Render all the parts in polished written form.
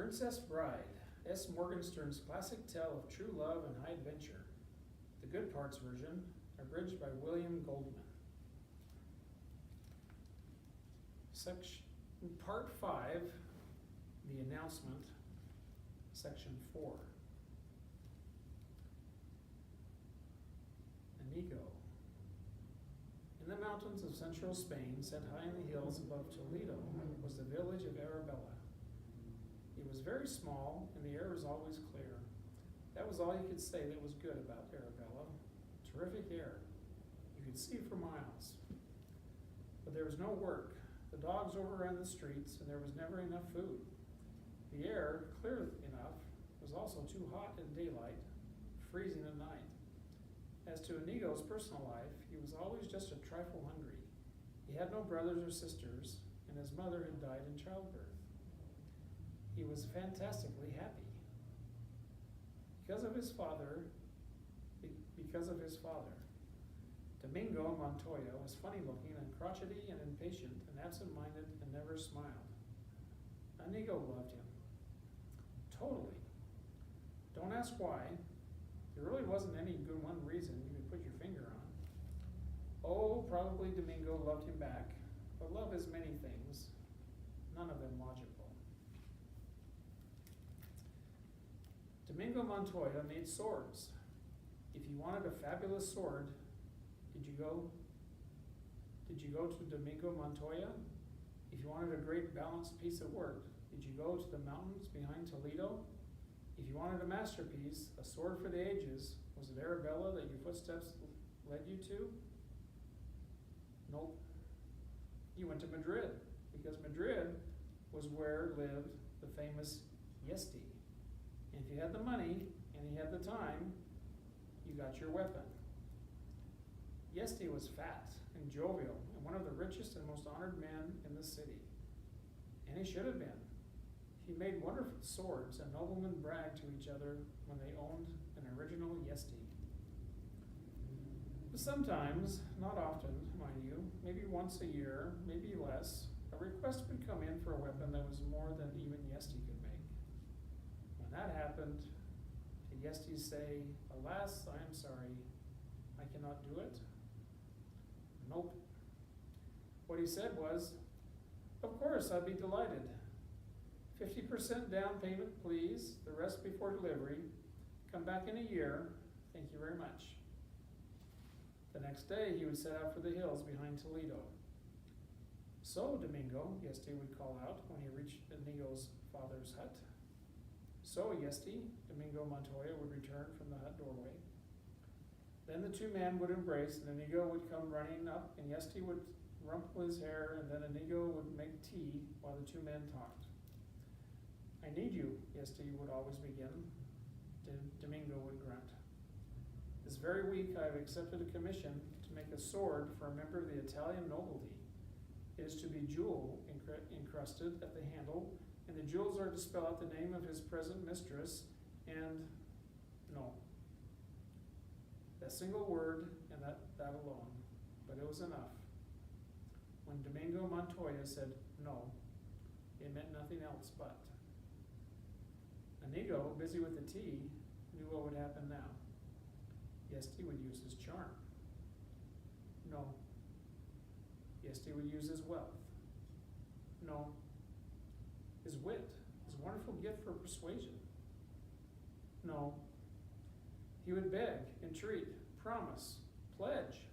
Princess Bride, S. Morgenstern's classic tale of true love and high adventure. The Good Parts version, abridged by William Goldman. Part 5, the announcement, Section 4. Inigo. In the mountains of central Spain, set high in the hills above Toledo, was the village of Arabella. It was very small, and the air was always clear. That was all you could say that was good about Arabella. Terrific air. You could see for miles. But there was no work. The dogs overran the streets, and there was never enough food. The air, clear enough, was also too hot in daylight, freezing at night. As to Inigo's personal life, he was always just a trifle hungry. He had no brothers or sisters, and his mother had died in childbirth. He was fantastically happy. Because of his father, Domingo Montoya was funny-looking and crotchety and impatient and absent-minded and never smiled. Inigo loved him. Totally. Don't ask why. There really wasn't any good one reason you could put your finger on. Oh, probably Domingo loved him back, but love is many things, none of them logical. Domingo Montoya made swords. If you wanted a fabulous sword, did you go to Domingo Montoya? If you wanted a great balanced piece of work, did you go to the mountains behind Toledo? If you wanted a masterpiece, a sword for the ages, was it Arabella that your footsteps led you to? Nope. You went to Madrid, because Madrid was where lived the famous Yesti. And if you had the money and you had the time, you got your weapon. Yesti was fat and jovial and one of the richest and most honored men in the city. And he should have been. He made wonderful swords, and noblemen bragged to each other when they owned an original Yesti. But sometimes, not often, mind you, maybe once a year, maybe less, a request would come in for a weapon that was more than even Yesti could make. When that happened, did Yesti say, "Alas, I am sorry, I cannot do it"? Nope. What he said was, "Of course, I'd be delighted. 50% down payment, please, the rest before delivery. Come back in a year. Thank you very much." The next day, he would set out for the hills behind Toledo. "So, Domingo," Yesti would call out when he reached Inigo's father's hut. "So, Yesti," Domingo Montoya would return from the hut doorway. Then the two men would embrace, and Inigo would come running up, and Yesti would rumple his hair, and then Inigo would make tea while the two men talked. "I need you," Yesti would always begin. Domingo would grunt. "This very week I have accepted a commission to make a sword for a member of the Italian nobility. It is to be jewel encrusted at the handle, and the jewels are to spell out the name of his present mistress, and no." That single word and that alone, but it was enough. When Domingo Montoya said no, it meant nothing else but. Inigo, busy with the tea, knew what would happen now. Yesti would use his charm. No. Yesti would use his wealth. No. His wit, his wonderful gift for persuasion. No. He would beg, entreat, promise, pledge.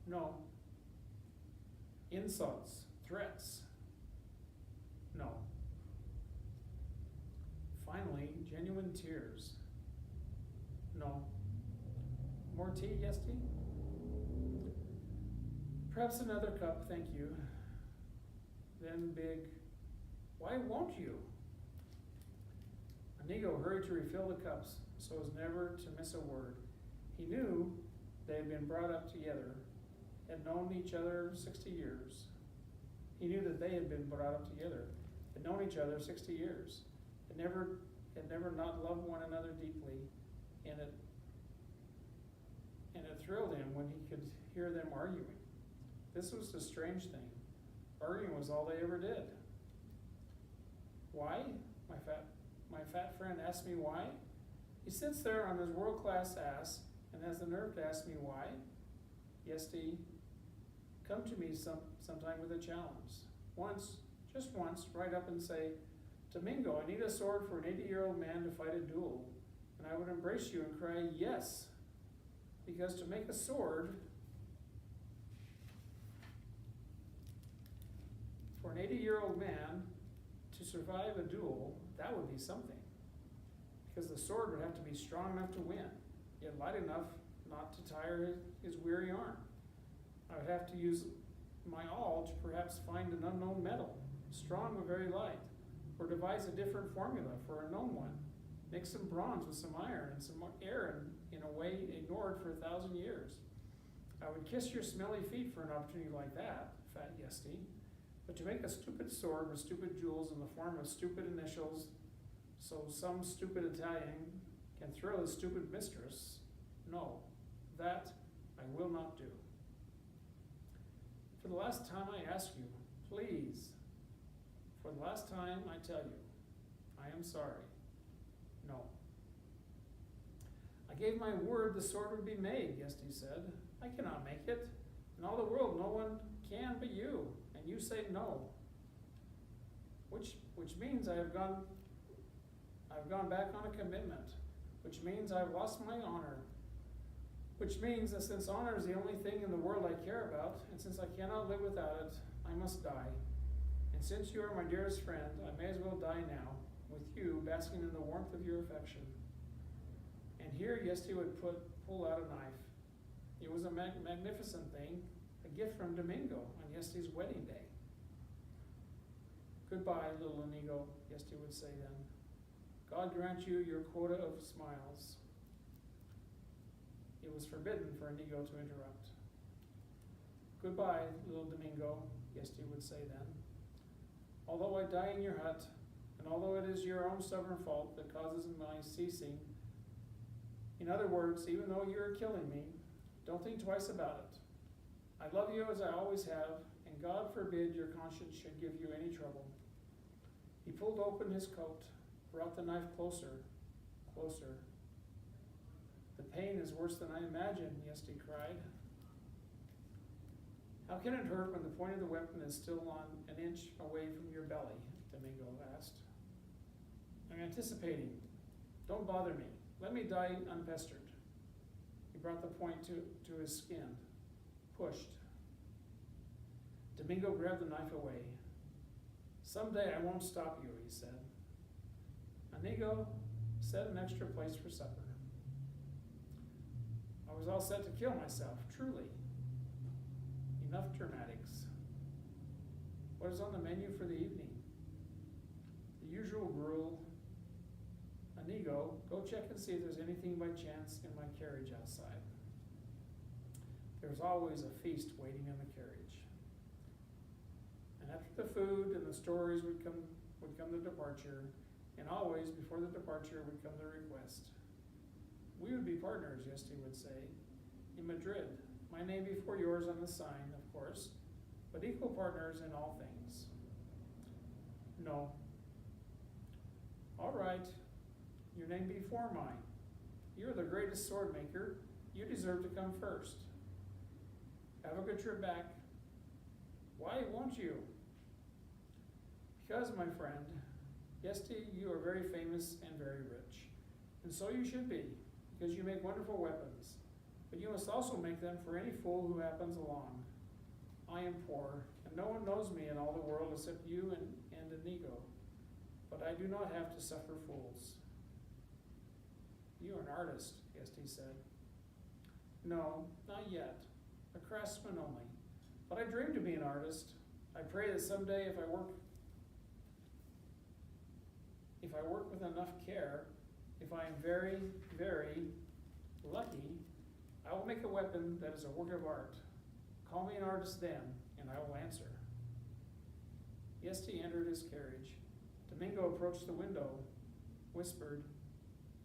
No. Insults, threats. No. Finally, genuine tears. No. More tea, Yesti? Perhaps another cup, thank you. Then big, "Why won't you?" Inigo hurried to refill the cups so as never to miss a word. He knew they had been brought up together, had known each other 60 years. He knew that they had been brought up together, had known each other 60 years. Had never not loved one another deeply, and it thrilled him when he could hear them arguing. This was the strange thing. Arguing was all they ever did. Why? My fat friend asks me why. He sits there on his world-class ass and has the nerve to ask me why. Yesti, come to me sometime with a challenge. Once, just once, write up and say, Domingo, I need a sword for an 80-year-old man to fight a duel. And I would embrace you and cry, yes. Because to make a sword for an 80-year-old man to survive a duel, that would be something. Because the sword would have to be strong enough to win, yet light enough not to tire his weary arm. I would have to use my all to perhaps find an unknown metal, strong but very light, or devise a different formula for a known one. Mix some bronze with some iron and some air in a way ignored for 1,000 years. I would kiss your smelly feet for an opportunity like that, fat Yesti. But to make a stupid sword with stupid jewels in the form of stupid initials, so some stupid Italian can thrill his stupid mistress, no, that I will not do. For the last time I ask you, please, for the last time I tell you, I am sorry. No. I gave my word the sword would be made, Yesti said. I cannot make it. In all the world, no one can but you, and you say no. Which means I've gone back on a commitment, which means I've lost my honor, which means that since honor is the only thing in the world I care about, and since I cannot live without it, I must die. And since you are my dearest friend, I may as well die now, with you basking in the warmth of your affection. And here Yesti would pull out a knife. It was a magnificent thing, a gift from Domingo on Yesti's wedding day. Goodbye, little Inigo, Yesti would say then. God grant you your quota of smiles. It was forbidden for Inigo to interrupt. Goodbye, little Domingo, Yesti would say then. Although I die in your hut, and although it is your own stubborn fault that causes my ceasing, in other words, even though you are killing me, don't think twice about it. I love you as I always have, and God forbid your conscience should give you any trouble. He pulled open his coat, brought the knife closer, closer. The pain is worse than I imagined, Yesti cried. How can it hurt when the point of the weapon is still on an inch away from your belly? Domingo asked. I'm anticipating. Don't bother me. Let me die unpestered. He brought the point to his skin, pushed. Domingo grabbed the knife away. Someday I won't stop you, he said. Inigo, set an extra place for supper. I was all set to kill myself, truly. Enough dramatics. What is on the menu for the evening? The usual gruel. Inigo, go check and see if there's anything by chance in my carriage outside. There's always a feast waiting in the carriage. And after the food and the stories would come the departure, and always before the departure would come the request. We would be partners, Yesti would say, in Madrid. My name before yours on the sign, of course, but equal partners in all things. No. All right, your name before mine. You're the greatest sword maker. You deserve to come first. Have a good trip back. Why won't you? Because, my friend, Yesti, you are very famous and very rich. And so you should be, because you make wonderful weapons. But you must also make them for any fool who happens along. I am poor, and no one knows me in all the world except you and Inigo. But I do not have to suffer fools. You are an artist, Yesti said. No, not yet. A craftsman only. But I dream to be an artist. I pray that someday if I work with enough care, if I am very, very lucky, I will make a weapon that is a work of art. Call me an artist then, and I will answer. Yesti entered his carriage. Domingo approached the window, whispered,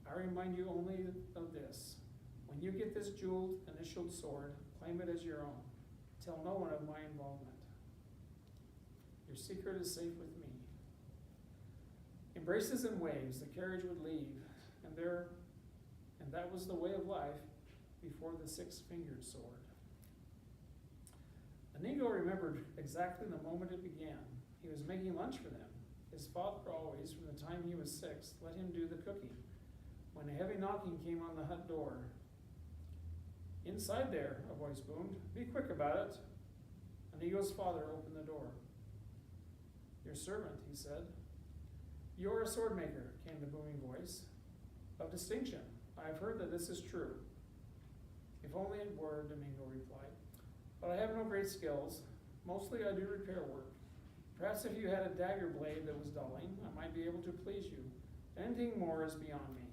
I remind you only of this. When you get this jeweled, initialed sword, claim it as your own. Tell no one of my involvement. Your secret is safe with me. Embraces and waves, the carriage would leave, and that was the way of life before the six-fingered sword. Inigo remembered exactly the moment it began. He was making lunch for them. His father always, from the time he was 6, let him do the cooking. When a heavy knocking came on the hut door, "Inside there," a voice boomed. "Be quick about it." Inigo's father opened the door. "Your servant," he said. "You are a sword maker," came the booming voice. "Of distinction. I have heard that this is true." "If only it were," Domingo replied. "But I have no great skills. Mostly I do repair work. Perhaps if you had a dagger blade that was dulling, I might be able to please you. Anything more is beyond me."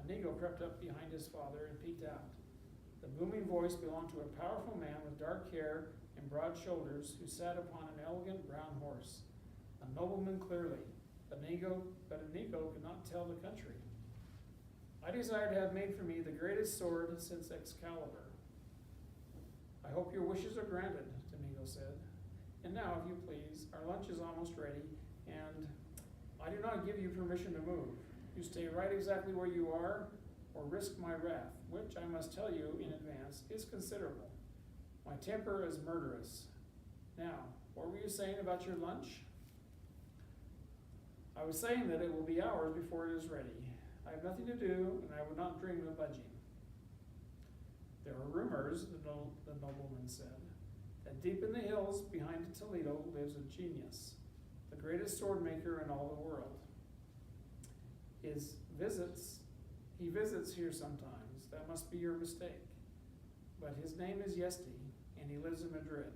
Inigo crept up behind his father and peeked out. The booming voice belonged to a powerful man with dark hair and broad shoulders who sat upon an elegant brown horse. A nobleman clearly, but Inigo could not tell the country. "I desire to have made for me the greatest sword since Excalibur." "I hope your wishes are granted," Domingo said. "And now, if you please, our lunch is almost ready, and I do not give you permission to move. You stay right exactly where you are, or risk my wrath, which, I must tell you in advance, is considerable. My temper is murderous. Now, what were you saying about your lunch?" "I was saying that it will be hours before it is ready. I have nothing to do, and I would not dream of budging." "There are rumors," the nobleman said, "that deep in the hills behind Toledo lives a genius, the greatest sword maker in all the world. He visits here sometimes. That must be your mistake. But his name is Yesti, and he lives in Madrid."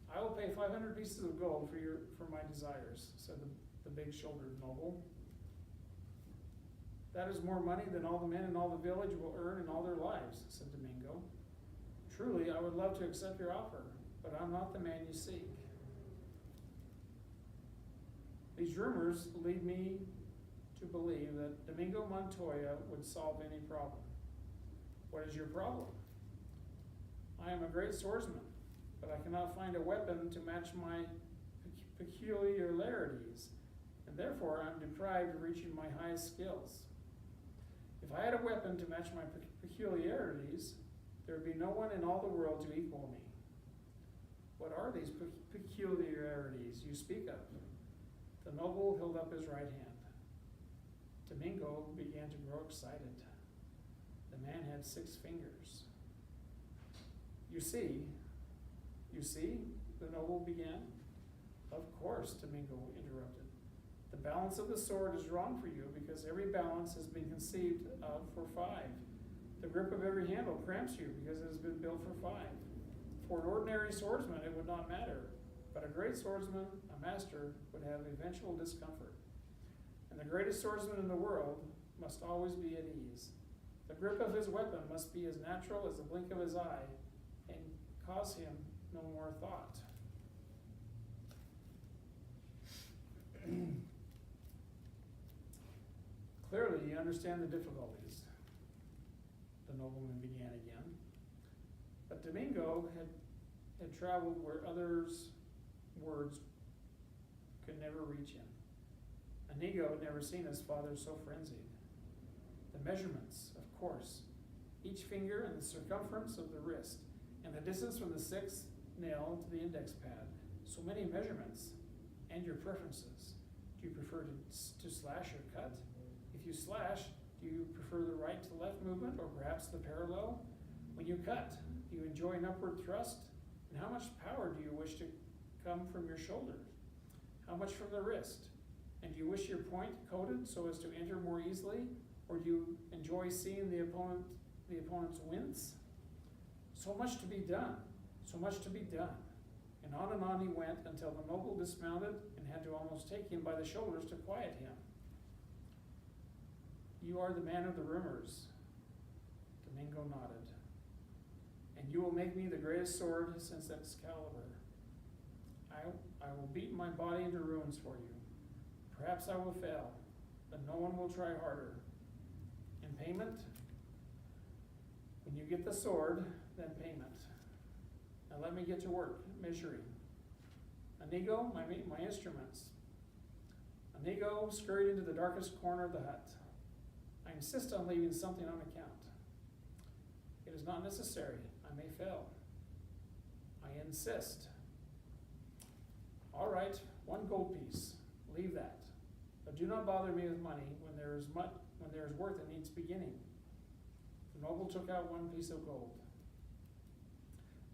"I will pay 500 pieces of gold for my desires," said the big-shouldered noble. "That is more money than all the men in all the village will earn in all their lives," said Domingo. "Truly, I would love to accept your offer, but I'm not the man you seek. These rumors lead me to believe that Domingo Montoya would solve any problem." "What is your problem?" "I am a great swordsman, but I cannot find a weapon to match my peculiarities, and therefore I am deprived of reaching my highest skills. If I had a weapon to match my peculiarities, there would be no one in all the world to equal me." "What are these peculiarities you speak of?" The noble held up his right hand. Domingo began to grow excited. The man had 6 fingers. You see, the noble began. "Of course," Domingo interrupted. "The balance of the sword is wrong for you because every balance has been conceived of for 5. The grip of every handle cramps you because it has been built for 5. For an ordinary swordsman, it would not matter, but a great swordsman, a master, would have eventual discomfort. And the greatest swordsman in the world must always be at ease. The grip of his weapon must be as natural as the blink of his eye and cause him no more thought." "Clearly, you understand the difficulties," the nobleman began again. But Domingo had traveled where others' words could never reach him. Inigo had never seen his father so frenzied. The measurements, of course, each finger and the circumference of the wrist, and the distance from the 6th nail to the index pad. So many measurements. And your preferences. Do you prefer to slash or cut? If you slash, do you prefer the right to left movement or perhaps the parallel? When you cut, do you enjoy an upward thrust? And how much power do you wish to come from your shoulder? How much from the wrist? And do you wish your point coated so as to enter more easily? Or do you enjoy seeing the opponent's wince? So much to be done, so much to be done. And on he went until the noble dismounted and had to almost take him by the shoulders to quiet him. "You are the man of the rumors." Domingo nodded. "And you will make me the greatest sword since Excalibur. I will beat my body into ruins for you. Perhaps I will fail, but no one will try harder. In payment, when you get the sword, then payment. Now let me get to work, measuring. Inigo, my instruments. Inigo scurried into the darkest corner of the hut. I insist on leaving something on account. It is not necessary. I may fail. I insist. All right, 1 gold piece. Leave that. But do not bother me with money when there is work that needs beginning. The noble took out 1 piece of gold.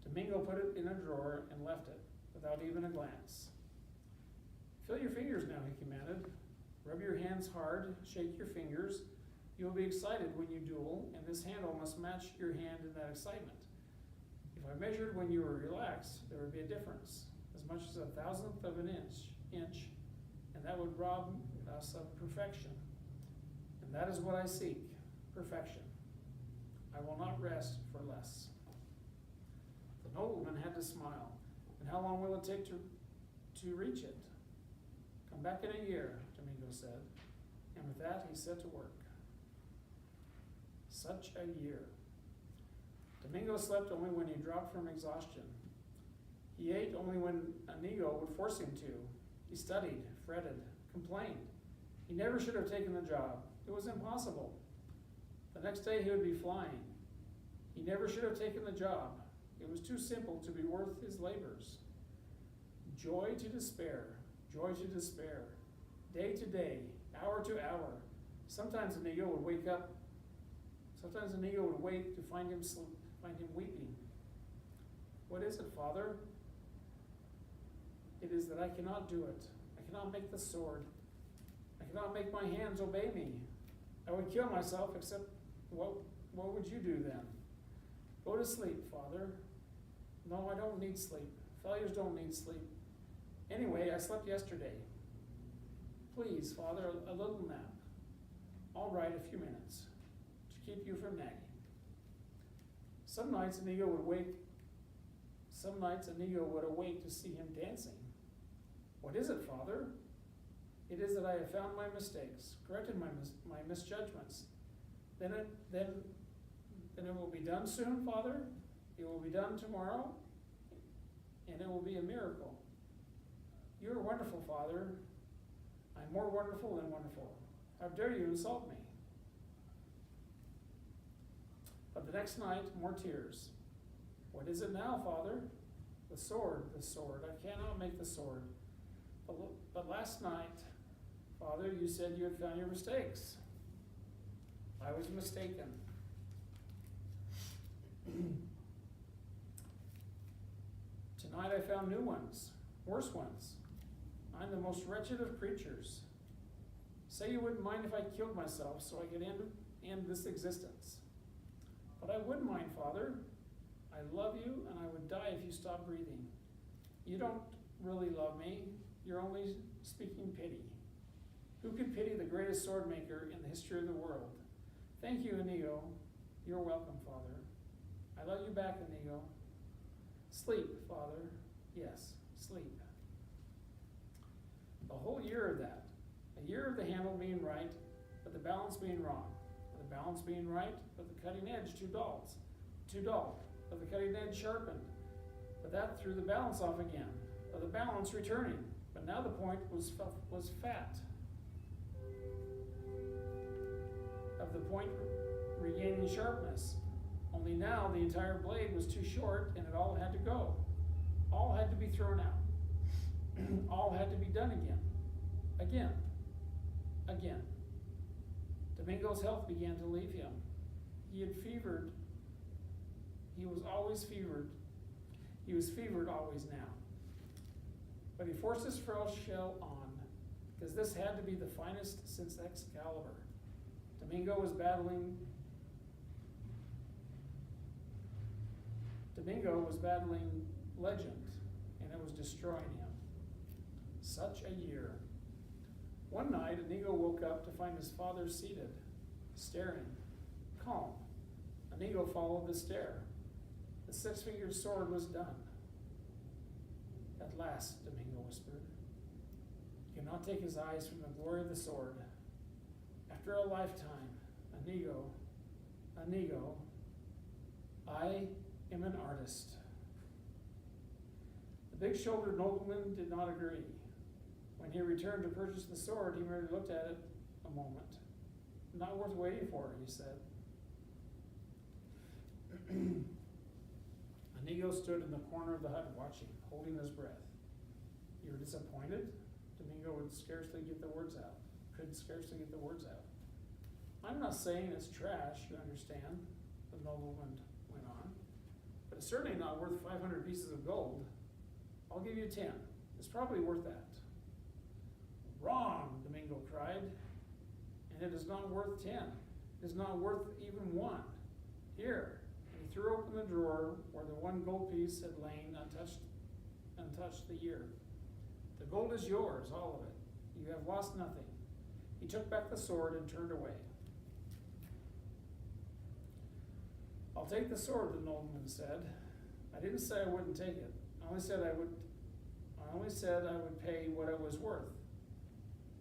Domingo put it in a drawer and left it, without even a glance. Fill your fingers now, he commanded. Rub your hands hard, shake your fingers. You will be excited when you duel, and this handle must match your hand in that excitement. If I measured when you were relaxed, there would be a difference, as much as 1,000th of an inch, and that would rob us of perfection. And that is what I seek, perfection. I will not rest for less. The nobleman had to smile. And how long will it take to reach it? Come back in a year, Domingo said. And with that, he set to work. Such a year. Domingo slept only when he dropped from exhaustion. He ate only when Inigo would force him to. He studied, fretted, complained. He never should have taken the job. It was impossible. The next day he would be flying. He never should have taken the job. It was too simple to be worth his labors. Joy to despair, joy to despair. Day to day, hour to hour. Sometimes Inigo would wake up. Sometimes Inigo would wake to find him weeping. What is it, Father? It is that I cannot do it. I cannot make the sword. I cannot make my hands obey me. I would kill myself, except what would you do then? Go to sleep, Father. No, I don't need sleep. Failures don't need sleep. Anyway, I slept yesterday. Please, Father, a little nap. All right, a few minutes, to keep you from nagging. Some nights Inigo would awake to see him dancing. What is it, Father? It is that I have found my mistakes, corrected my misjudgments. Then it will be done soon, Father. It will be done tomorrow, and it will be a miracle. You are wonderful, Father. I'm more wonderful than wonderful. How dare you insult me? But the next night, more tears. What is it now, Father? The sword, the sword. I cannot make the sword. But last night, Father, you said you had found your mistakes. I was mistaken. Tonight I found new ones, worse ones. I'm the most wretched of creatures. Say you wouldn't mind if I killed myself so I could end this existence. But I wouldn't mind, Father. I love you, and I would die if you stopped breathing. You don't really love me. You're only speaking pity. Who could pity the greatest sword maker in the history of the world? Thank you, Inigo. You're welcome, Father. I love you back, Inigo. Sleep, Father. Yes, sleep. A whole year of that. A year of the handle being right, but the balance being wrong. The balance being right, but the cutting edge too dull, but the cutting edge sharpened. But that threw the balance off again, but the balance returning. But now the point was fat. Of the point regaining sharpness. Only now the entire blade was too short and it all had to go. All had to be thrown out. All had to be done again. Again. Domingo's health began to leave him. He had fevered. He was always fevered. He was fevered always now. But he forced his frail shell on, because this had to be the finest since Excalibur. Domingo was battling legend, and it was destroying him. Such a year. One night, Inigo woke up to find his father seated, staring, calm. Inigo followed the stare. The six-fingered sword was done. At last, Domingo whispered. He could not take his eyes from the glory of the sword. After a lifetime, Inigo, I am an artist. The big-shouldered nobleman did not agree. When he returned to purchase the sword, he merely looked at it a moment. Not worth waiting for, he said. Inigo stood in the corner of the hut watching, holding his breath. "You're disappointed?" Domingo could scarcely get the words out. "I'm not saying it's trash, you understand," the nobleman went on, "but it's certainly not worth 500 pieces of gold. I'll give you 10. It's probably worth that." "Wrong," Domingo cried. "And it is not worth 10. It is not worth even 1. Here." And he threw open the drawer where the 1 gold piece had lain untouched the year. "The gold is yours, all of it. You have lost nothing." He took back the sword and turned away. "I'll take the sword," the nobleman said. "I didn't say I wouldn't take it. I only said I would pay what it was worth."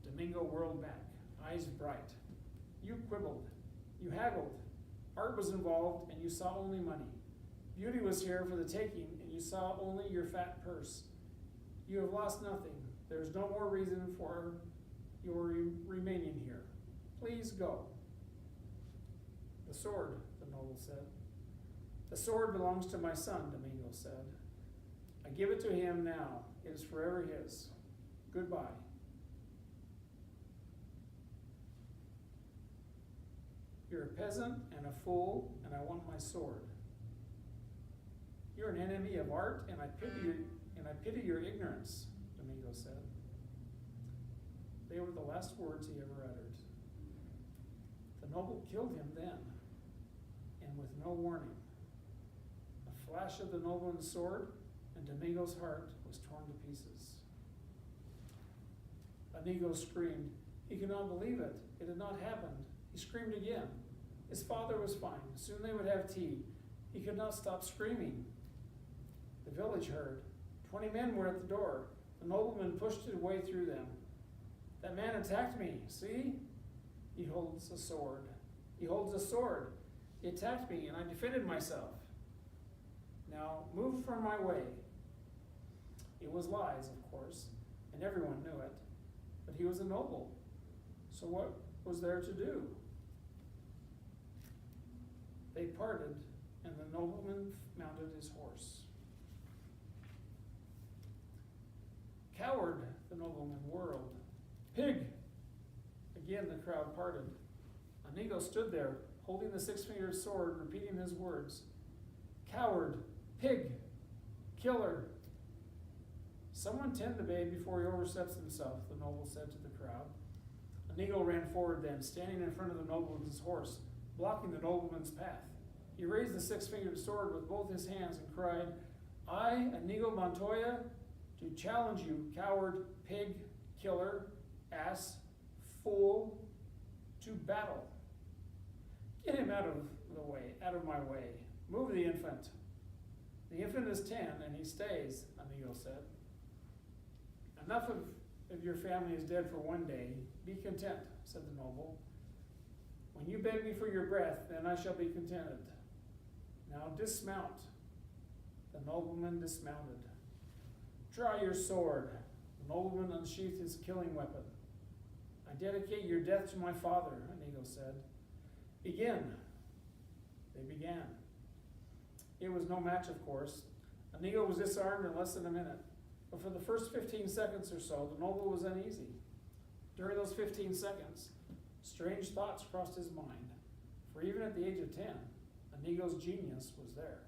Domingo whirled back, eyes bright. "You quibbled. You haggled. Art was involved, and you saw only money. Beauty was here for the taking, and you saw only your fat purse. You have lost nothing. There is no more reason for your remaining here. Please go." "The sword," the noble said. "The sword belongs to my son," Domingo said. "I give it to him now. It is forever his. Goodbye." "You're a peasant and a fool, and I want my sword." "You're an enemy of art, and I pity your ignorance," Domingo said. They were the last words he ever uttered. The noble killed him then, and with no warning. A flash of the nobleman's sword, and Domingo's heart was torn to pieces. Inigo screamed. He could not believe it. It had not happened. He screamed again. His father was fine. Soon they would have tea. He could not stop screaming. The village heard. 20 men were at the door. The nobleman pushed his way through them. "That man attacked me. See? He holds a sword. He holds a sword. He attacked me, and I defended myself. Now move from my way." It was lies, of course, and everyone knew it. But he was a noble. So what was there to do? They parted, and the nobleman mounted his horse. "Coward," the nobleman whirled. "Pig!" Again the crowd parted. Inigo stood there, holding the 6-fingered sword, repeating his words. "Coward! Pig! Killer!" "Someone tend the babe before he oversteps himself," the noble said to the crowd. Inigo ran forward then, standing in front of the nobleman's horse, blocking the nobleman's path. He raised the 6-fingered sword with both his hands and cried, "I, Inigo Montoya, do challenge you, coward, pig, killer, ass, fool, to battle. Get him out of my way. Move the infant." "The infant is 10, and he stays," Inigo said. "Enough of your family is dead for one day. Be content," said the noble. "When you beg me for your breath, then I shall be contented. Now dismount." The nobleman dismounted. "Draw your sword." The nobleman unsheathed his killing weapon. "I dedicate your death to my father," Inigo said. "Begin." They began. It was no match, of course. Inigo was disarmed in less than a minute. But for the first 15 seconds or so, the noble was uneasy. During those 15 seconds, strange thoughts crossed his mind. For even at the age of 10, Inigo's genius was there.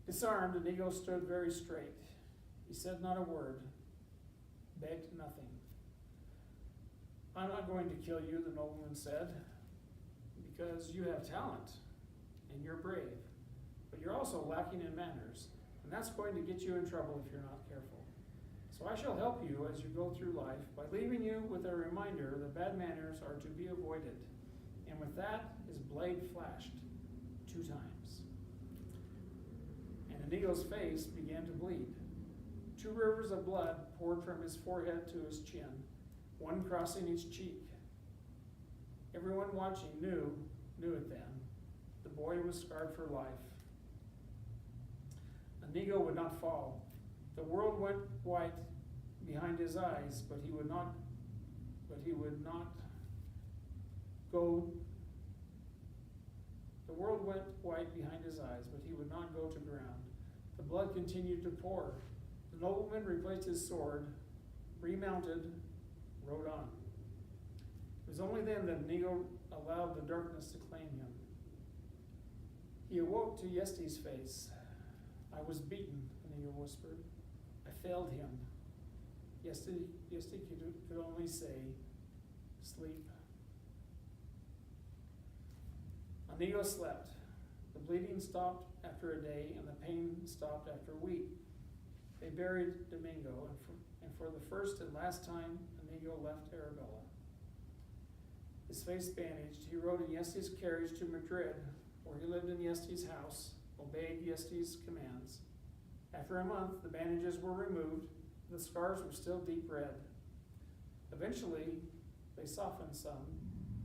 Disarmed, Inigo stood very straight. He said not a word, begged nothing. "I'm not going to kill you," the nobleman said, "because you have talent and you're brave, but you're also lacking in manners, and that's going to get you in trouble if you're not careful. So I shall help you as you go through life by leaving you with a reminder that bad manners are to be avoided." And with that, his blade flashed 2 times. And Inigo's face began to bleed. 2 rivers of blood poured from his forehead to his chin, one crossing each cheek. Everyone watching knew it then. The boy was scarred for life. Inigo would not fall. The world went white behind his eyes, but he would not go. The world went white behind his eyes, but he would not go to ground. The blood continued to pour. The nobleman replaced his sword, remounted, rode on. It was only then that Inigo allowed the darkness to claim him. He awoke to Yesti's face. I was beaten, Inigo whispered. I failed him. Yesti could only say, sleep. Inigo slept. The bleeding stopped after a day, and the pain stopped after a week. They buried Domingo, and for the first and last time, Inigo left Arabella. His face bandaged, he rode in Yesti's carriage to Madrid, where he lived in Yesti's house, obeyed Yesti's commands. After a month, the bandages were removed. The scars were still deep red. Eventually, they softened some,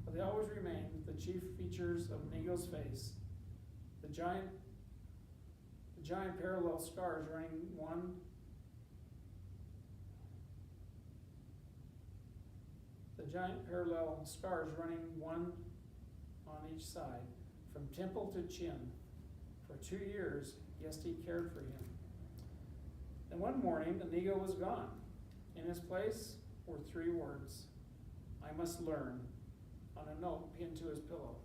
but they always remained the chief features of Inigo's face. The giant parallel scars running one on each side, from temple to chin. For 2 years, Yesti cared for him. Then one morning, Inigo was gone. In his place were 3 words: I must learn, on a note pinned to his pillow.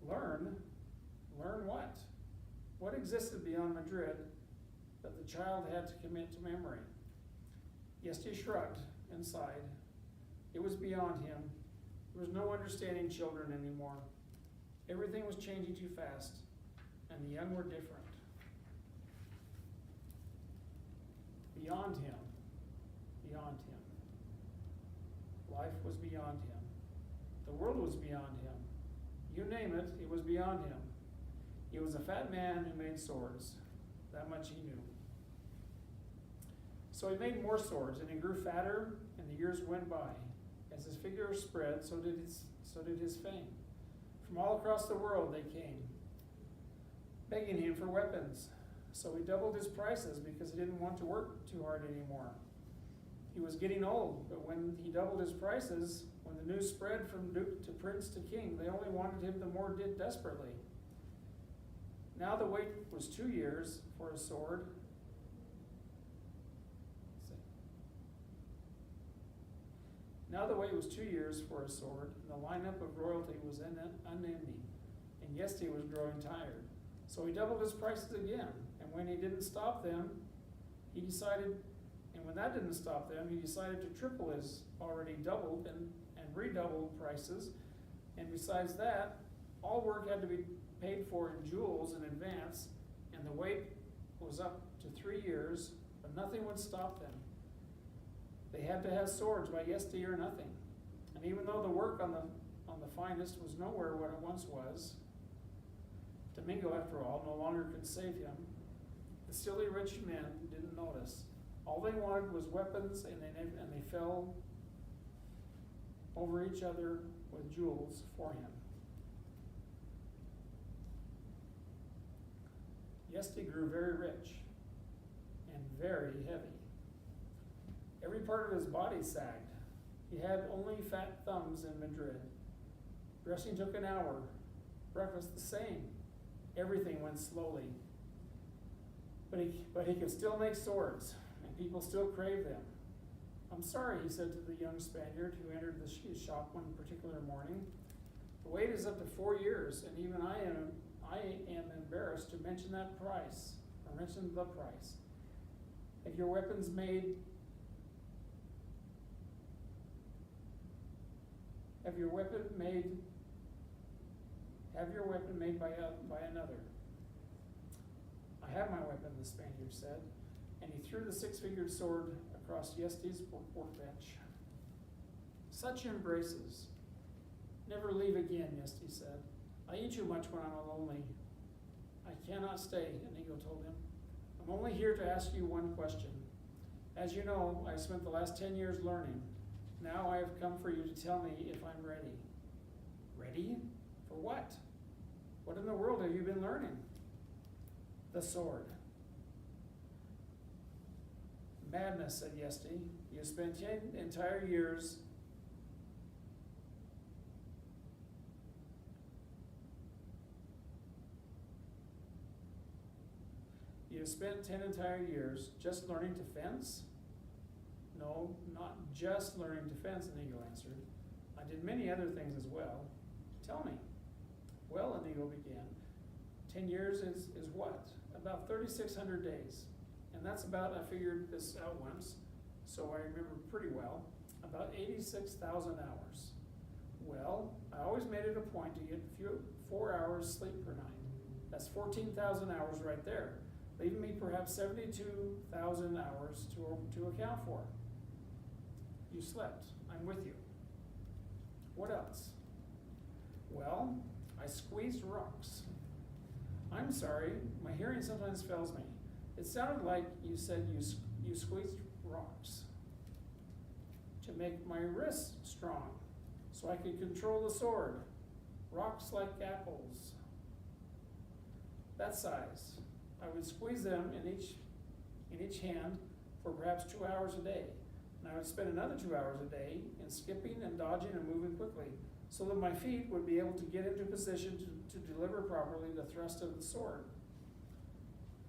Learn? Learn what? What existed beyond Madrid that the child had to commit to memory? Yesti shrugged and sighed. It was beyond him. There was no understanding children anymore. Everything was changing too fast, and the young were different. Beyond him. Beyond him. Life was beyond him. The world was beyond him. You name it, it was beyond him. He was a fat man who made swords. That much he knew. So he made more swords, and he grew fatter, and the years went by. As his figure spread, so did his fame. From all across the world they came, begging him for weapons. So he doubled his prices because he didn't want to work too hard anymore. He was getting old, but when he doubled his prices, when the news spread from duke to prince to king, they only wanted him the more desperately. Now the wait was 2 years for a sword. Now the wait was 2 years for a sword, and the lineup of royalty was unending, and Yesti was growing tired. So he doubled his prices again, and when that didn't stop them, he decided to triple his already doubled and redoubled prices, and besides that, all work had to be paid for in jewels in advance, and the wait was up to 3 years, but nothing would stop them. They had to have swords by Yesti or nothing. And even though the work on the finest was nowhere what it once was, Domingo, after all, no longer could save him. The silly rich men didn't notice. All they wanted was weapons, and they fell over each other with jewels for him. Yesti grew very rich and very heavy. Every part of his body sagged. He had only fat thumbs in Madrid. Dressing took an hour. Breakfast the same. Everything went slowly. But he could still make swords, and people still craved them. I'm sorry, he said to the young Spaniard who entered the shop one particular morning. The wait is up to 4 years, and even I am embarrassed to mention that price, or mention the price. Have your weapon made by another. I have my weapon, the Spaniard said, and he threw the 6-figured sword across Yesti's workbench. Such embraces. Never leave again, Yesti said. I eat too much when I'm lonely. I cannot stay, Inigo told him. I'm only here to ask you one question. As you know, I spent the last 10 years learning. Now I have come for you to tell me if I'm ready. Ready? For what? What in the world have you been learning? The sword. Madness, said Yesti. You spent 10 entire years just learning to fence? No, not just learning to fence, Inigo answered. I did many other things as well. Tell me. Well, Inigo began, 10 years is what? About 3,600 days. And that's about, I figured this out once, so I remember pretty well, about 86,000 hours. Well, I always made it a point to get 4 hours sleep per night. That's 14,000 hours right there, leaving me perhaps 72,000 hours to account for. You slept. I'm with you. What else? Well, I squeezed rocks. I'm sorry, my hearing sometimes fails me. It sounded like you said you squeezed rocks to make my wrists strong so I could control the sword. Rocks like apples. That size. I would squeeze them in each hand for perhaps 2 hours a day. And I would spend another 2 hours a day in skipping and dodging and moving quickly so that my feet would be able to get into position to deliver properly the thrust of the sword.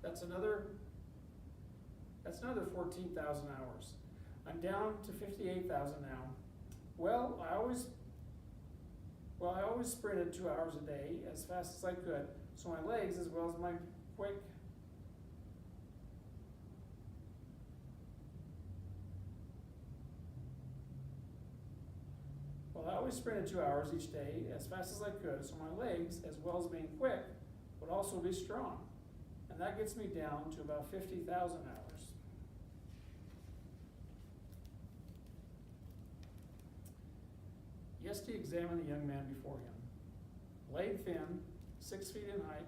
That's another 14,000 hours. I'm down to 58,000 now. Well, I always sprinted 2 hours a day as fast as I could, so my legs as well as my quick I always sprinted 2 hours each day as fast as I could, so my legs, as well as being quick, would also be strong. And that gets me down to about 50,000 hours. Yesti examined the young man before him. Blade thin, 6 feet in height,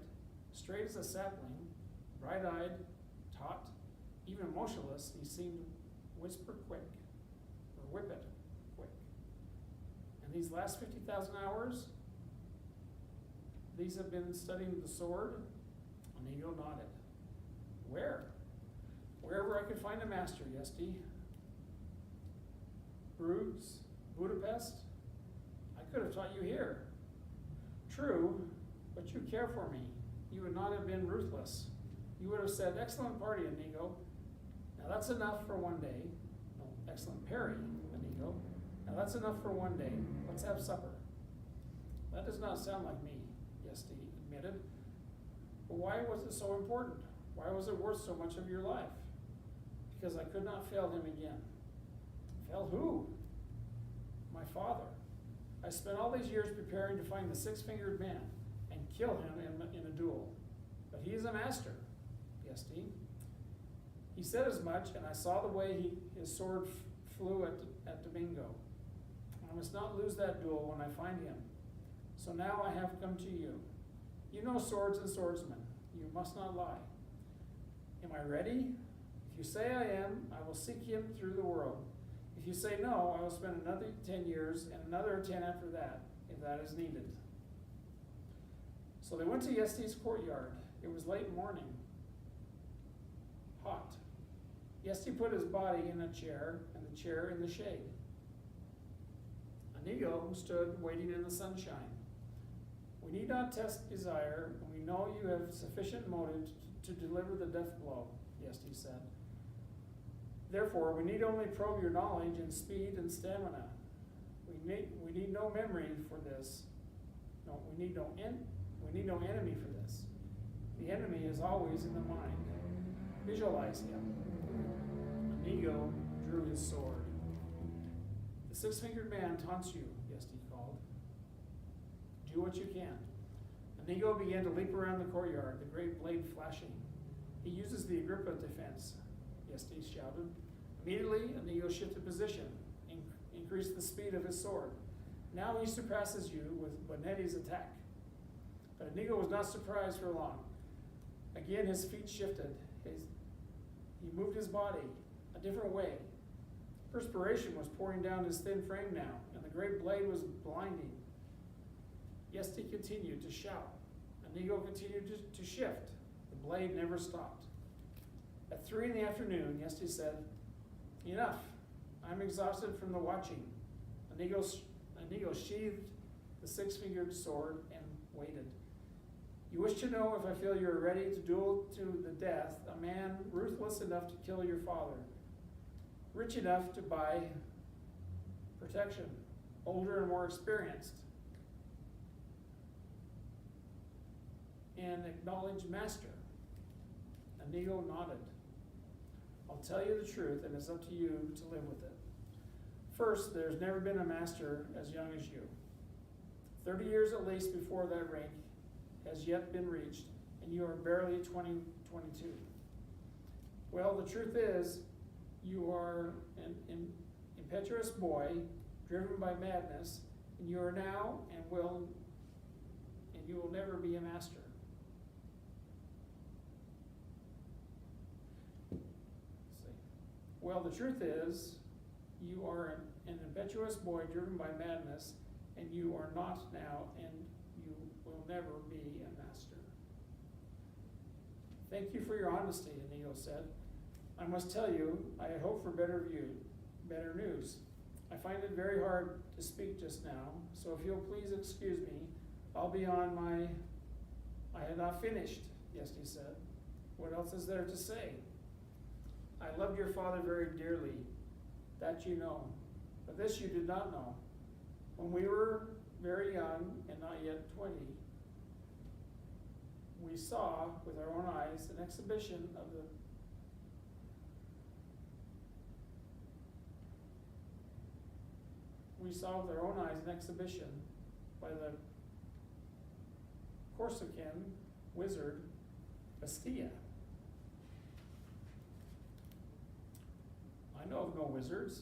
straight as a sapling, bright-eyed, taut, even motionless, he seemed whisper quick, or whip it quick. And these last 50,000 hours, these have been studying the sword? Inigo nodded. Where? Wherever I could find a master, Yesti. Bruges, Budapest? I could have taught you here. True, but you care for me. You would not have been ruthless. You would have said, excellent party, Inigo. Now that's enough for one day. No, excellent parry, Inigo. Now that's enough for one day. Let's have supper. That does not sound like me, Yesti admitted. But why was it so important? Why was it worth so much of your life? Because I could not fail him again. Fail who? My father. I spent all these years preparing to find the six-fingered man and kill him in a duel. But he is a master, Yesti. He said as much, and I saw the way his sword flew at Domingo. I must not lose that duel when I find him. So now I have come to you. You know swords and swordsmen. You must not lie. Am I ready? If you say I am, I will seek him through the world. If you say no, I will spend another 10 years and another 10 after that, if that is needed. So they went to Yesti's courtyard. It was late morning. Hot. Yesti put his body in a chair and the chair in the shade. Inigo stood waiting in the sunshine. We need not test desire, and we know you have sufficient motive to deliver the death blow, Yesti said. Therefore, we need only probe your knowledge and speed and stamina. We need no memory for this. No, we need no enemy for this. The enemy is always in the mind. Visualize him. Inigo drew his sword. The six-fingered man taunts you, Yesti called. Do what you can. Inigo began to leap around the courtyard, the great blade flashing. He uses the Agrippa defense, Yesti shouted. Immediately, Inigo shifted position, increased the speed of his sword. Now he surpasses you with Bonetti's attack. But Inigo was not surprised for long. Again, his feet shifted. He moved his body a different way. Perspiration was pouring down his thin frame now, and the great blade was blinding. Yesti continued to shout. Inigo continued to shift. The blade never stopped. At 3 in the afternoon, Yesti said, Enough. I'm exhausted from the watching. Inigo sheathed the six-fingered sword and waited. You wish to know if I feel you are ready to duel to the death, a man ruthless enough to kill your father, rich enough to buy protection, older and more experienced, an acknowledged master. Inigo nodded. I'll tell you the truth, and it's up to you to live with it. First, there's never been a master as young as you. 30 years at least before that rank has yet been reached, and you are barely 22. Well, the truth is, you are an impetuous boy, driven by madness, and you are now and you will never be a master. Well, the truth is, you are an impetuous boy driven by madness, and you are not now, and you will never be a master. Thank you for your honesty, Inigo said. I must tell you, I had hoped for better news. I find it very hard to speak just now, so if you'll please excuse me, I'll be on my... I had not finished, Yesti said. What else is there to say? I loved your father very dearly, that you know, but this you did not know. When we were very young and not yet 20, we saw with our own eyes an exhibition of the by the Corsican wizard Bastia. I know of no wizards.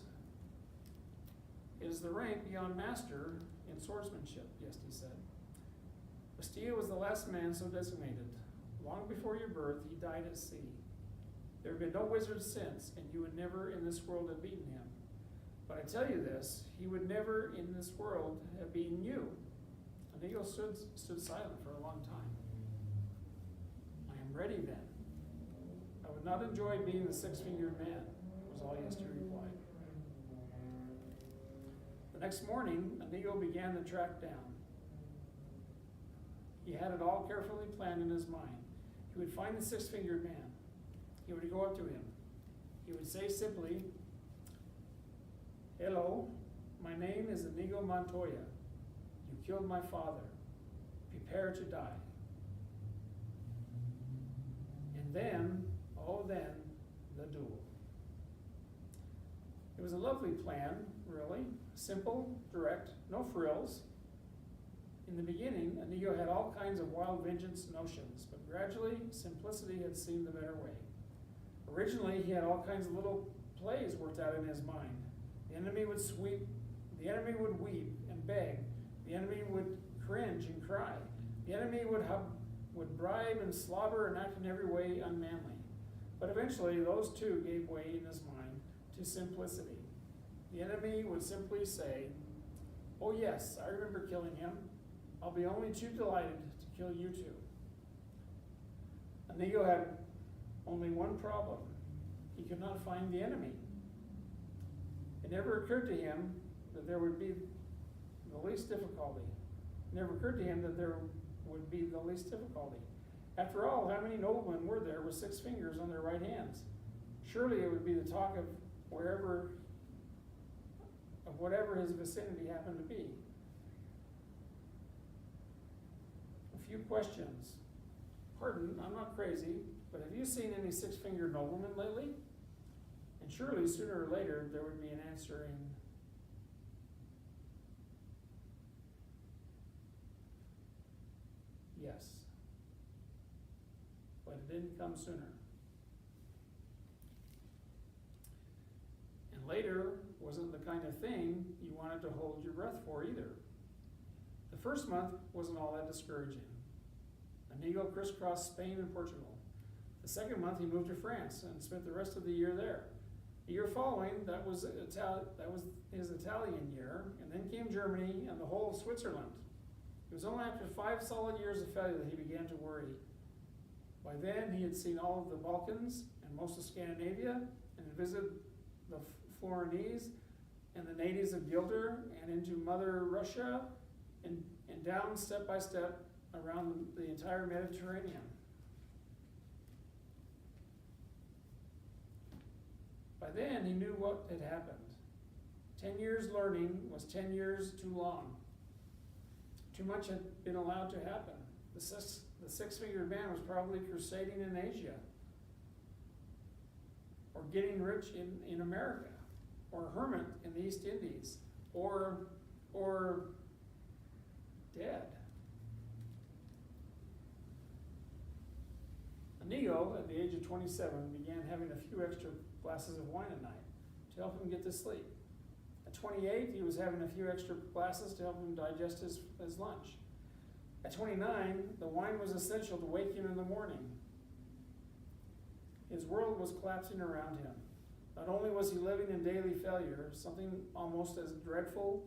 It is the rank beyond master in swordsmanship, Yesti said. Bastia was the last man so designated. Long before your birth, he died at sea. There have been no wizards since, and you would never in this world have beaten him. But I tell you this, he would never in this world have beaten you. Inigo stood silent for a long time. I am ready then. I would not enjoy being the six-fingered man, was all Yesti replied. The next morning, Inigo began the track down. He had it all carefully planned in his mind. He would find the six-fingered man. He would go up to him. He would say simply, "Hello, my name is Inigo Montoya. You killed my father. Prepare to die." And then, oh then, the duel. It was a lovely plan, really. Simple, direct, no frills. In the beginning, Inigo had all kinds of wild vengeance notions, but gradually, simplicity had seemed the better way. Originally, he had all kinds of little plays worked out in his mind. The enemy would weep and beg. The enemy would cringe and cry. The enemy would bribe and slobber and act in every way unmanly. But eventually, those two gave way in his mind to simplicity. The enemy would simply say, "Oh yes, I remember killing him. I'll be only too delighted to kill you too." Inigo had only one problem. He could not find the enemy. It never occurred to him that there would be the least difficulty. It never occurred to him that there would be the least difficulty. After all, how many noblemen were there with six fingers on their right hands? Surely it would be the talk of whatever his vicinity happened to be. A few questions. Pardon, I'm not crazy, but have you seen any six-fingered noblemen lately? And surely sooner or later there would be an answering yes. But it didn't come sooner. And later wasn't the kind of thing you wanted to hold your breath for either. The first month wasn't all that discouraging. Inigo crisscrossed Spain and Portugal. The second month he moved to France and spent the rest of the year there. The year following, that was his Italian year, and then came Germany and the whole of Switzerland. It was only after 5 solid years of failure that he began to worry. By then he had seen all of the Balkans and most of Scandinavia and had visited the Florinese and the natives of Gilder and into Mother Russia and down step by step around the entire Mediterranean. By then, he knew what had happened. 10 years learning was 10 years too long. Too much had been allowed to happen. The six-fingered man was probably crusading in Asia, or getting rich in America, or a hermit in the East Indies, or dead. Inigo, at the age of 27, began having a few extra glasses of wine at night to help him get to sleep. At 28, he was having a few extra glasses to help him digest his lunch. At 29, the wine was essential to wake him in the morning. His world was collapsing around him. Not only was he living in daily failure, something almost as dreadful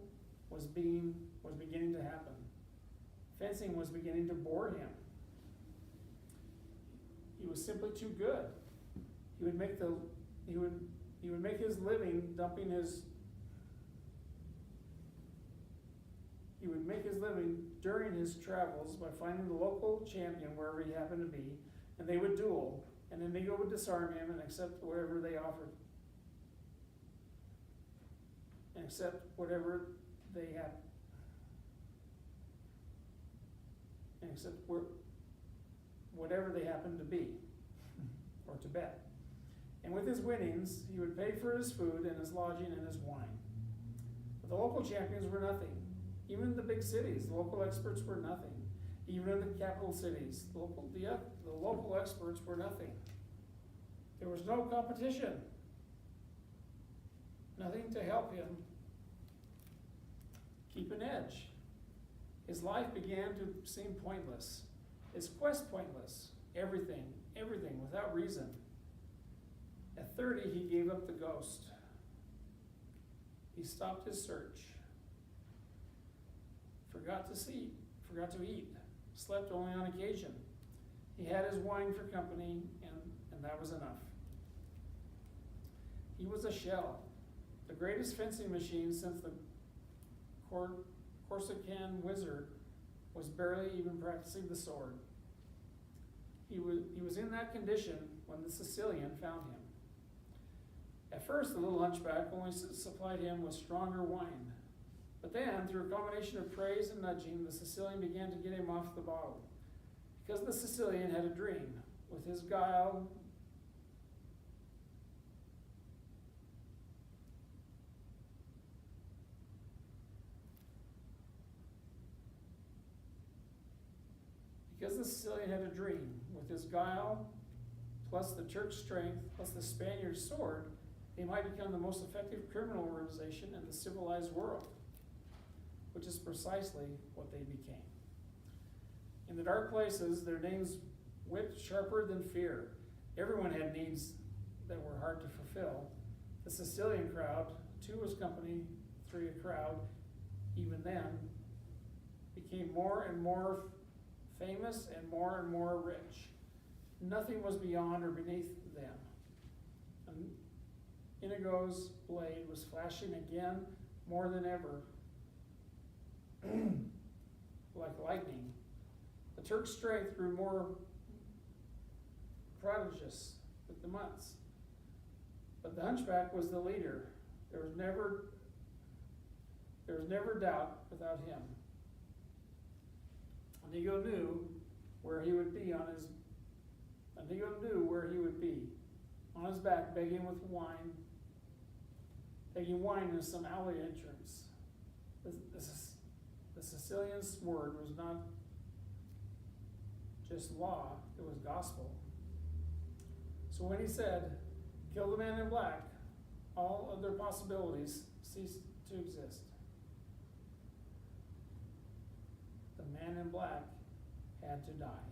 was beginning to happen. Fencing was beginning to bore him. He was simply too good. He would make his living during his travels by finding the local champion wherever he happened to be, and they would duel, and Inigo would disarm him and accept whatever they offered. And accept whatever they had. And accept whatever they happened to be, or to bet. And with his winnings, he would pay for his food and his lodging and his wine. But the local champions were nothing. Even in the big cities, the local experts were nothing. Even in the capital cities, the local experts were nothing. There was no competition. Nothing to help him keep an edge. His life began to seem pointless. His quest pointless. Everything, without reason. At 30, he gave up the ghost. He stopped his search. Forgot to eat, slept only on occasion. He had his wine for company, and that was enough. He was a shell, the greatest fencing machine since the Corsican wizard was barely even practicing the sword. He was in that condition when the Sicilian found him. At first, the little hunchback only supplied him with stronger wine. But then, through a combination of praise and nudging, the Sicilian began to get him off the bottle. Because the Sicilian had a dream, with his guile, plus the Turk's strength, plus the Spaniard's sword, they might become the most effective criminal organization in the civilized world, which is precisely what they became. In the dark places, their names whipped sharper than fear. Everyone had needs that were hard to fulfill. The Sicilian crowd, 2 was company, 3 a crowd, even then, became more and more famous and more rich. Nothing was beyond or beneath them. And Inigo's blade was flashing again more than ever, like lightning. The Turk's strength grew more prodigious with the months. But the hunchback was the leader. There was never doubt without him. Inigo knew where he would be on his back, begging wine in some alley entrance. The Sicilian's word was not just law, it was gospel. So when he said, "Kill the man in black," all other possibilities ceased to exist. The man in black had to die.